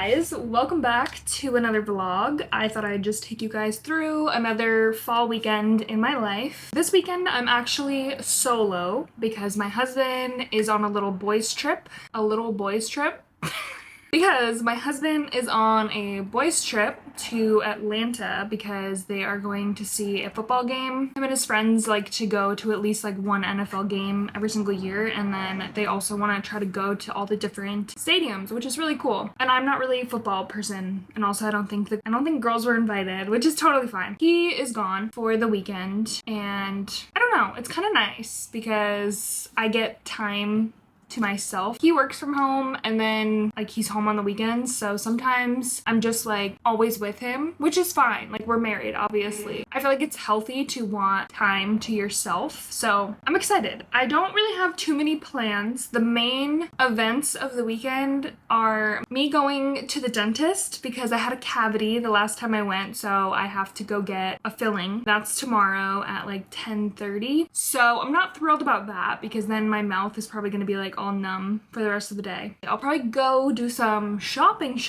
guys, welcome back to another vlog. I thought I'd just take you guys through another fall weekend in my life. This weekend I'm actually solo because my husband is on a little boys trip. Because my husband is on a boys trip to Atlanta because they are going to see a football game. Him and his friends like to go to at least like one NFL game every single year, and then they also want to try to go to all the different stadiums, which is really cool. And I'm not really a football person, and also I don't think girls were invited, which is totally fine. He is gone for the weekend, and I don't know, it's kind of nice because I get time to myself. He works from home and then like he's home on the weekends, so sometimes I'm just like always with him, which is fine. Like, we're married, obviously. I feel like it's healthy to want time to yourself, so I'm excited. I don't really have too many plans. The main events of the weekend are me going to the dentist because I had a cavity the last time I went, so I have to go get a filling. That's tomorrow at like 10:30. So I'm not thrilled about that because then my mouth is probably gonna be like all numb for the rest of the day. I'll probably go do some shopping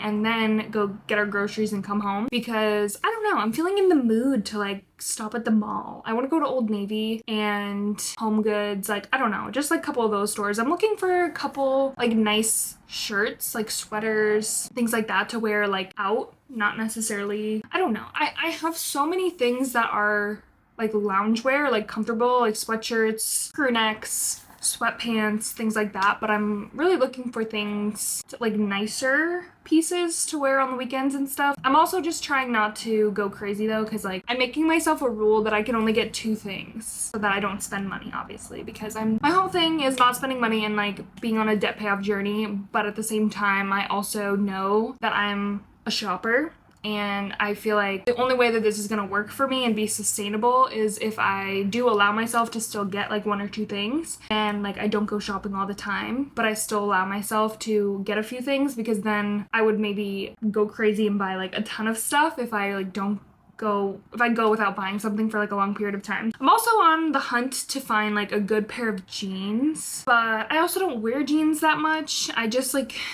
and then go get our groceries and come home because I don't know, I'm feeling in the mood to like stop at the mall. I want to go to Old Navy and Home Goods, like I don't know, just like a couple of those stores. I'm looking for a couple like nice shirts, like sweaters, things like that to wear like out, not necessarily, I don't know. I have so many things that are like loungewear, like comfortable, like sweatshirts, crew necks, sweatpants, things like that, but I'm really looking for things like nicer pieces to wear on the weekends and stuff. I'm also just trying not to go crazy though, because like I'm making myself a rule that I can only get 2 things so that I don't spend money, obviously, because my whole thing is not spending money and like being on a debt payoff journey, but at the same time I also know that I'm a shopper. And I feel like the only way that this is gonna work for me and be sustainable is if I do allow myself to still get like 1 or 2 things, and like I don't go shopping all the time, but I still allow myself to get a few things, because then I would maybe go crazy and buy like a ton of stuff if I go without buying something for like a long period of time. I'm also on the hunt to find like a good pair of jeans, but I also don't wear jeans that much. I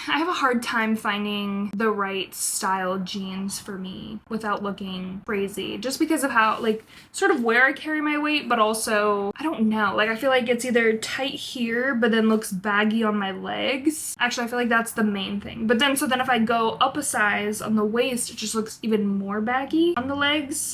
have a hard time finding the right style jeans for me without looking crazy, just because of how like sort of where I carry my weight, but also I don't know, like I feel like it's either tight here but then looks baggy on my legs. Actually, I feel like that's the main thing. But then if I go up a size on the waist, it just looks even more baggy on the legs.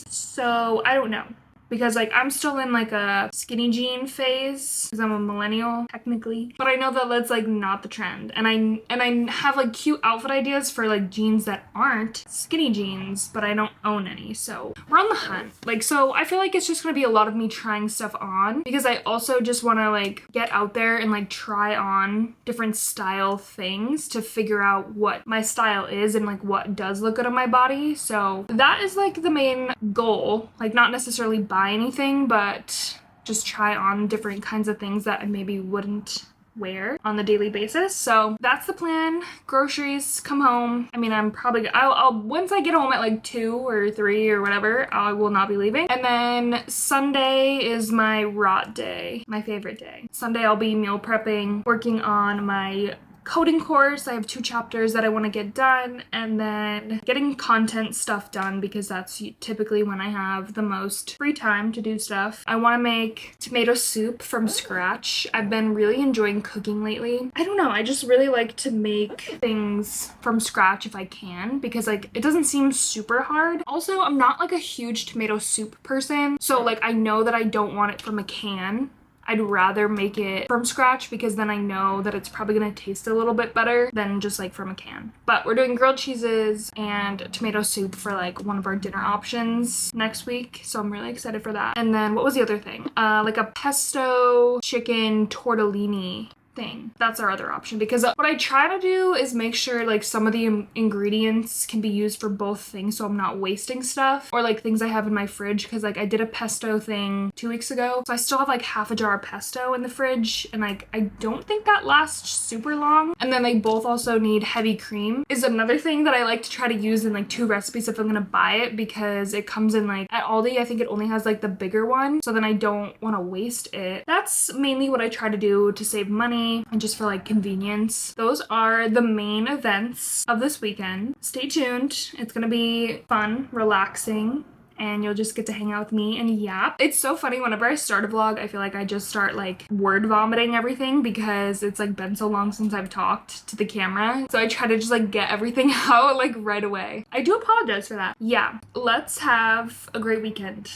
So I don't know, because like I'm still in like a skinny jean phase because I'm a millennial technically, but I know that that's like not the trend, and I have like cute outfit ideas for like jeans that aren't skinny jeans, but I don't own any, so we're on the hunt. Like, so I feel like it's just gonna be a lot of me trying stuff on, because I also just want to like get out there and like try on different style things to figure out what my style is and like what does look good on my body. So that is like the main goal, like not necessarily buy anything, but just try on different kinds of things that I maybe wouldn't wear on the daily basis. So that's the plan. Groceries, come home. I mean, I'll once I get home at like 2 or 3 or whatever, I will not be leaving. And then Sunday is my rot day, my favorite day. Sunday I'll be meal prepping, working on my coding course. I have 2 chapters that I want to get done, and then getting content stuff done because that's typically when I have the most free time to do stuff. I want to make tomato soup from scratch. I've been really enjoying cooking lately. I don't know, I just really like to make things from scratch if I can, because like it doesn't seem super hard. Also, I'm not like a huge tomato soup person, so like I know that I don't want it from a can. I'd rather make it from scratch because then I know that it's probably gonna taste a little bit better than just like from a can. But we're doing grilled cheeses and tomato soup for like one of our dinner options next week, so I'm really excited for that. And then what was the other thing? Like a pesto chicken tortellini thing. That's our other option, because what I try to do is make sure like some of the ingredients can be used for both things, so I'm not wasting stuff, or like things I have in my fridge, because like I did a pesto thing 2 weeks ago, so I still have like half a jar of pesto in the fridge, and like I don't think that lasts super long. And then they both also need heavy cream is another thing that I like to try to use in like 2 recipes if I'm gonna buy it, because it comes in like at Aldi, I think it only has like the bigger one, so then I don't want to waste it. That's mainly what I try to do to save money family and just for like convenience. Those are the main events of this weekend. Stay tuned. It's gonna be fun, relaxing, and you'll just get to hang out with me and yap. It's so funny, whenever I start a vlog, I feel like I just start like word vomiting everything because it's like been so long since I've talked to the camera. So I try to just like get everything out like right away. I do apologize for that. Yeah, let's have a great weekend.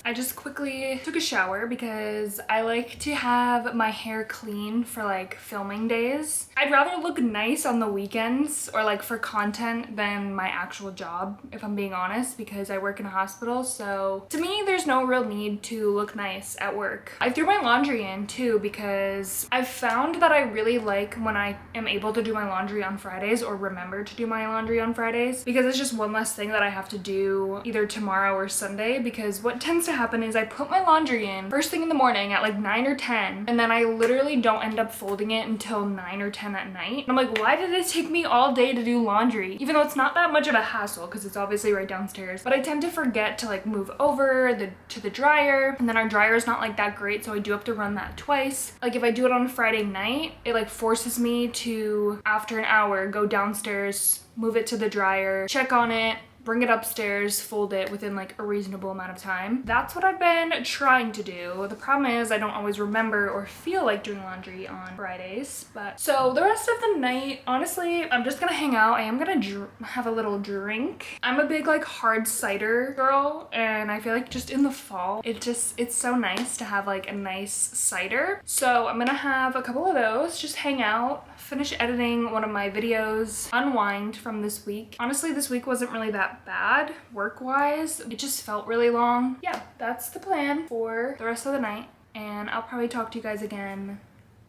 I just quickly took a shower because I like to have my hair clean for like filming days. I'd rather look nice on the weekends or like for content than my actual job, if I'm being honest, because I work in a hospital. So to me, there's no real need to look nice at work. I threw my laundry in too because I've found that I really like when I am able to do my laundry on Fridays or remember to do my laundry on Fridays, because it's just one less thing that I have to do either tomorrow or Sunday. Because what tends to happen is I put my laundry in first thing in the morning at like 9 or 10, and then I literally don't end up folding it until 9 or 10 at night. And I'm like, why did it take me all day to do laundry? Even though it's not that much of a hassle because it's obviously right downstairs, but I tend to forget to like move over to the dryer, and then our dryer is not like that great, so I do have to run that twice. Like if I do it on Friday night, it like forces me to, after an hour, go downstairs, move it to the dryer, check on it, bring it upstairs, fold it within like a reasonable amount of time. That's what I've been trying to do. The problem is I don't always remember or feel like doing laundry on Fridays. But so the rest of the night, honestly, I'm just gonna hang out. I am gonna have a little drink. I'm a big like hard cider girl, and I feel like just in the fall, it's so nice to have like a nice cider. So I'm gonna have a couple of those, just hang out, finish editing one of my videos, unwind from this week. Honestly, this week wasn't really that bad work-wise. It just felt really long. Yeah, that's the plan for the rest of the night, and I'll probably talk to you guys again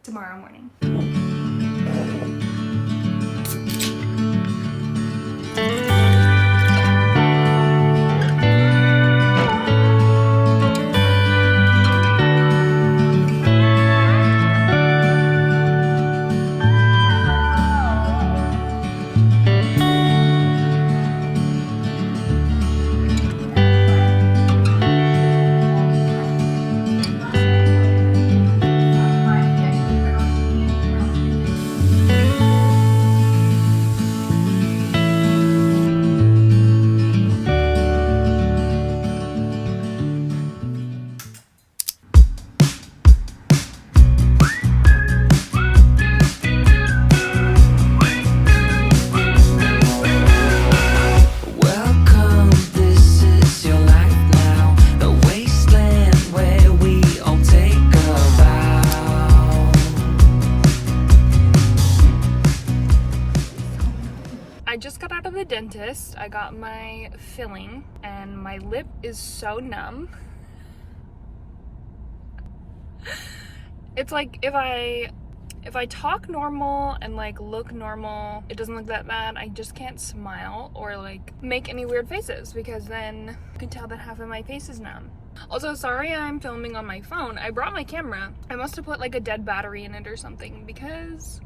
tomorrow morning. I just got out of the dentist. I got my filling and my lip is so numb. It's like if I talk normal and like look normal, it doesn't look that bad. I just can't smile or like make any weird faces, because then you can tell that half of my face is numb. Also, sorry I'm filming on my phone. I brought my camera. I must have put like a dead battery in it or something because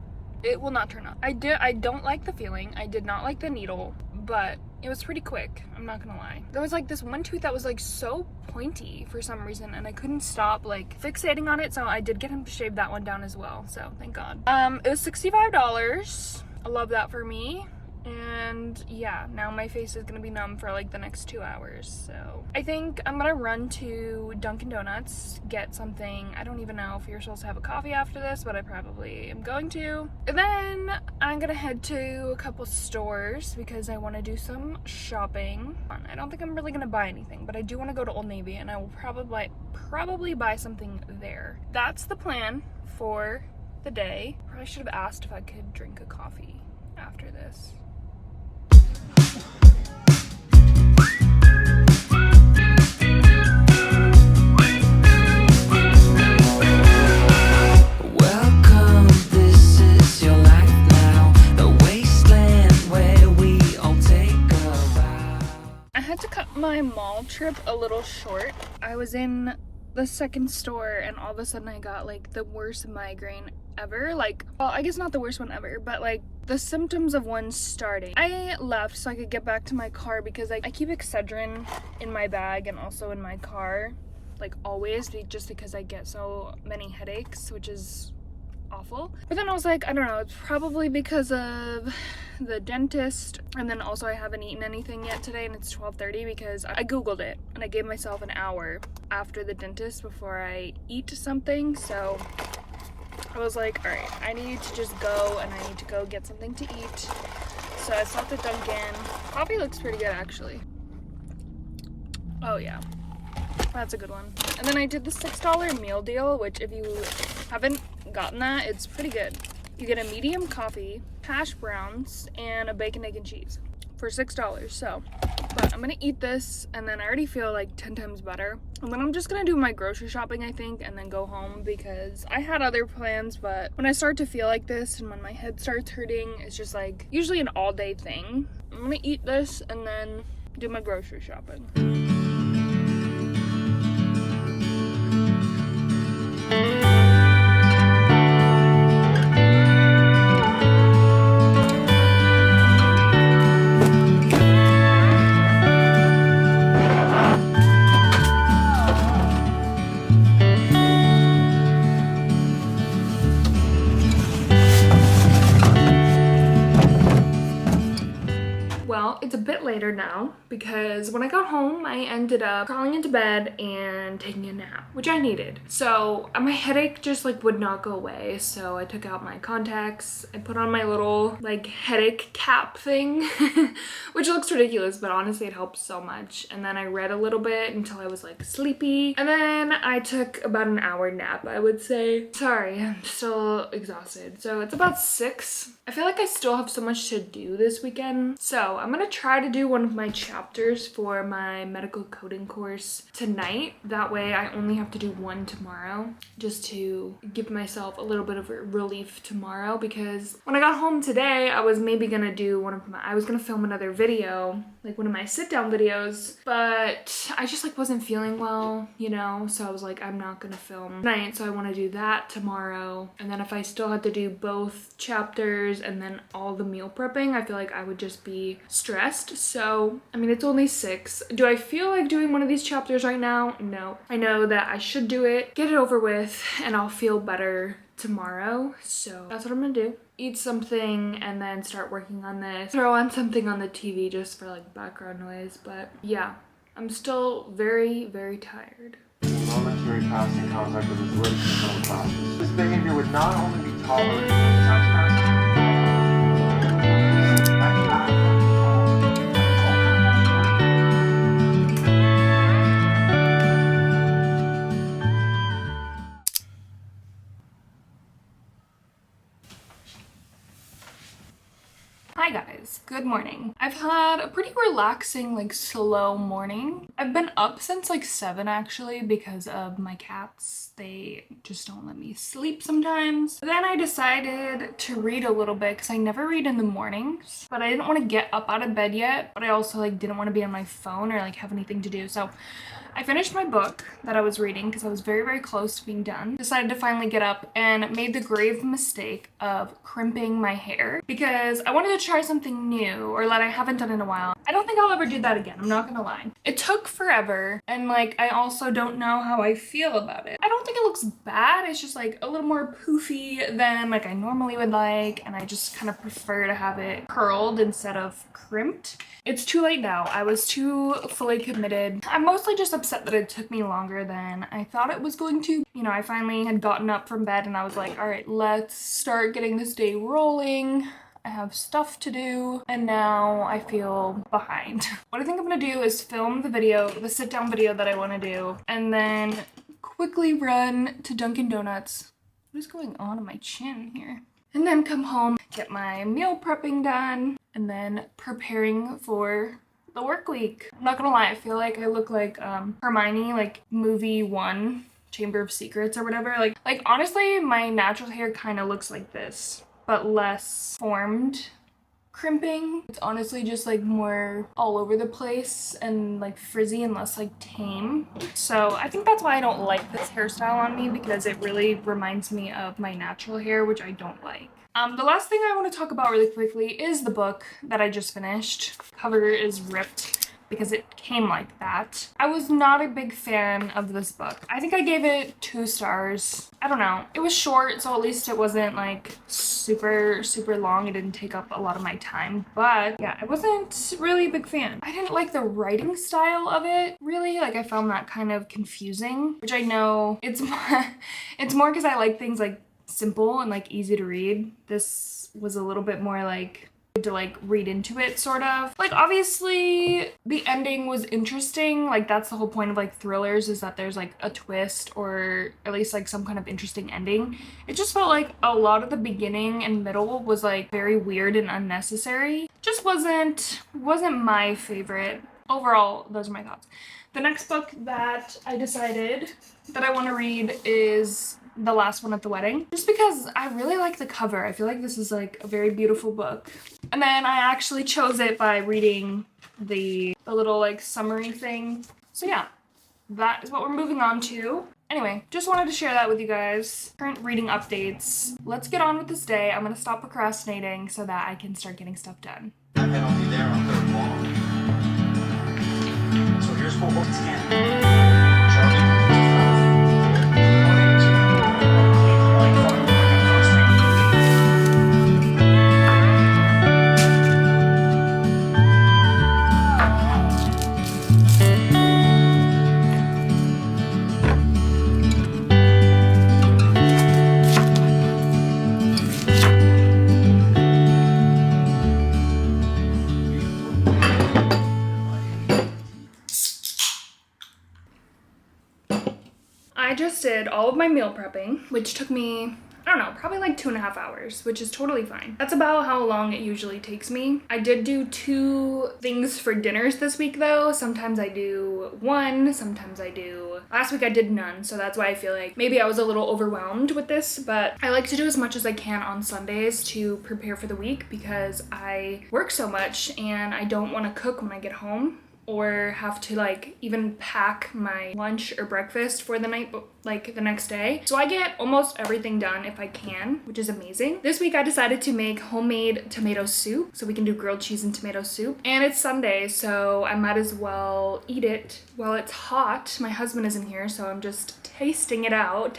it will not turn on. I don't like the feeling. I did not like the needle, but it was pretty quick, I'm not gonna lie. There was like this one tooth that was like so pointy for some reason, and I couldn't stop like fixating on it, so I did get him to shave that one down as well, so thank God. It was $65. I love that for me. And yeah, now my face is gonna be numb for like the next 2 hours. So I think I'm gonna run to Dunkin' Donuts, get something. I don't even know if you're supposed to have a coffee after this, but I probably am going to. And then I'm gonna head to a couple stores because I want to do some shopping. I don't think I'm really gonna buy anything, but I do want to go to Old Navy, and I will probably buy something there. That's the plan for the day. Probably should have asked if I could drink a coffee after this. I had to cut my mall trip a little short. I was in the second store and all of a sudden I got like the worst migraine ever. Like, well, I guess not the worst one ever, but like the symptoms of one starting. I left so I could get back to my car because I keep Excedrin in my bag and also in my car, like always, just because I get so many headaches, which is awful. But then I was like, I don't know, it's probably because of the dentist, and then also I haven't eaten anything yet today and it's 12:30 because I googled it and I gave myself an hour after the dentist before I eat something. So I was like, all right, I need to just go and I need to go get something to eat. So I stopped at Dunkin'. Coffee looks pretty good actually. Oh yeah, that's a good one. And then I did the $6 meal deal, which if you haven't gotten that, it's pretty good. You get a medium coffee, hash browns, and a bacon, egg, and cheese for $6. So, but I'm gonna eat this and then I already feel like 10 times better. And then I'm just gonna do my grocery shopping, I think, and then go home because I had other plans, but when I start to feel like this and when my head starts hurting, it's just like usually an all-day thing. I'm gonna eat this and then do my grocery shopping. Well, it's a bit later now because when I got home, I ended up crawling into bed and taking a nap, which I needed. So my headache just like would not go away. So I took out my contacts, I put on my little like headache cap thing, which looks ridiculous, but honestly it helps so much. And then I read a little bit until I was like sleepy. And then I took about an hour nap, I would say. Sorry, I'm still exhausted. So it's about 6. I feel like I still have so much to do this weekend. So I'm gonna try to do one of my chapters for my medical coding course tonight. That way I only have to do one tomorrow, just to give myself a little bit of relief tomorrow, because when I got home today, I was maybe gonna do I was gonna film another video, like one of my sit down videos, but I just like wasn't feeling well, you know? So I was like, I'm not gonna film tonight, so I wanna do that tomorrow. And then if I still had to do both chapters and then all the meal prepping, I feel like I would just be stressed. So, I mean, it's only 6. Do I feel like doing one of these chapters right now? No. I know that I should do it, get it over with, and I'll feel better tomorrow. So that's what I'm gonna do. Eat something and then start working on this. Throw on something on the TV just for like background noise. But yeah, I'm still very, very tired. Momentary passing contact with his lips and own glasses. This behavior would not only be tolerated, it sounds crazy. Hi guys, good morning. I've had a pretty relaxing, like slow morning. I've been up since like 7 actually because of my cats. They just don't let me sleep sometimes. Then I decided to read a little bit because I never read in the mornings, but I didn't want to get up out of bed yet, but I also like didn't want to be on my phone or like have anything to do. So I finished my book that I was reading because I was very, very close to being done. Decided to finally get up and made the grave mistake of crimping my hair because I wanted to try something new or that I haven't done in a while. I don't think I'll ever do that again, I'm not gonna lie. It took forever and like I also don't know how I feel about it. I don't think it looks bad, it's just like a little more poofy than like I normally would like, and I just kind of prefer to have it curled instead of crimped. It's too late now. I was too fully committed. I'm mostly just upset that it took me longer than I thought it was going to. You know, I finally had gotten up from bed and I was like, all right, let's start getting this day rolling. I have stuff to do and now I feel behind. What I think I'm gonna do is film the video, the sit down video that I wanna do, and then quickly run to Dunkin' Donuts. What is going on my chin here? And then come home, get my meal prepping done, and then preparing for the work week. I'm not gonna lie, I feel like I look like Hermione, like movie 1, Chamber of Secrets or whatever. Like honestly, my natural hair kind of looks like this, but less formed, crimping. It's honestly just like more all over the place and like frizzy and less like tame. So I think that's why I don't like this hairstyle on me, because it really reminds me of my natural hair, which I don't like. The last thing I want to talk about really quickly is the book that I just finished. Cover is ripped because it came like that. I was not a big fan of this book. I think I gave it 2 stars. I don't know. It was short, so at least it wasn't like super long. It didn't take up a lot of my time, but yeah, I wasn't really a big fan. I didn't like the writing style of it, really. Like, I found that kind of confusing, which I know it's more because I like things like simple and like easy to read. This was a little bit more like to like read into it, sort of. Like, obviously the ending was interesting. Like, that's the whole point of like thrillers, is that there's like a twist or at least like some kind of interesting ending. It just felt like a lot of the beginning and middle was like very weird and unnecessary. Just wasn't my favorite. Overall, those are my thoughts. The next book that I decided that I want to read is The Last One at the Wedding, just because I really like the cover. I feel like this is like a very beautiful book. And then I actually chose it by reading the little like summary thing. So yeah, that is what we're moving on to. Anyway, just wanted to share that with you guys. Current reading updates. Let's get on with this day. I'm gonna stop procrastinating so that I can start getting stuff done. That penalty there on third wall. So here's what we'll scan. I just did all of my meal prepping, which took me, I don't know, probably like 2.5 hours, which is totally fine. That's about how long it usually takes me. I did do 2 things for dinners this week though. Sometimes I do 1, sometimes I do... Last week I did none, so that's why I feel like maybe I was a little overwhelmed with this, but I like to do as much as I can on Sundays to prepare for the week because I work so much and I don't want to cook when I get home, or have to like even pack my lunch or breakfast for the night, like the next day. So I get almost everything done if I can, which is amazing. This week I decided to make homemade tomato soup, so we can do grilled cheese and tomato soup. And it's Sunday, so I might as well eat it while it's hot. My husband isn't here, so I'm just testing it out.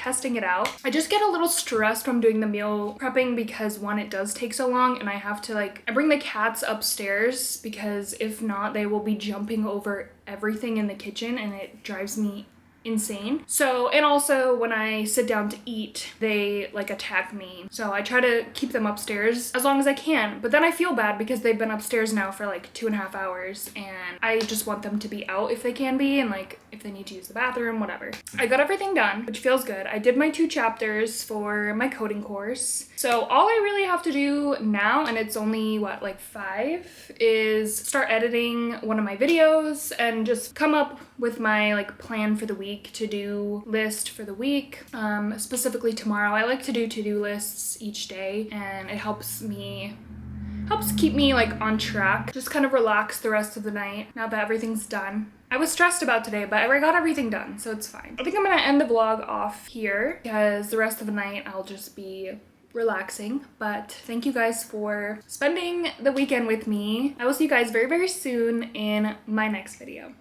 I just get a little stressed when I'm doing the meal prepping because, one, it does take so long, and I have to like, I bring the cats upstairs because if not, they will be jumping over everything in the kitchen and it drives me insane. So, and also when I sit down to eat, they like attack me. So I try to keep them upstairs as long as I can, but then I feel bad because they've been upstairs now for like 2.5 hours and I just want them to be out if they can be, and like if they need to use the bathroom, whatever. I got everything done, which feels good. I did my 2 chapters for my coding course. So all I really have to do now, and it's only what, like 5, is start editing one of my videos and just come up with my like plan for the week, to-do list for the week. Specifically tomorrow, I like to do to-do lists each day, and it helps keep me like on track. Just kind of relax the rest of the night now that everything's done. I was stressed about today, but I got everything done, so it's fine. I think I'm gonna end the vlog off here because the rest of the night I'll just be relaxing. But thank you guys for spending the weekend with me. I will see you guys very, very soon in my next video.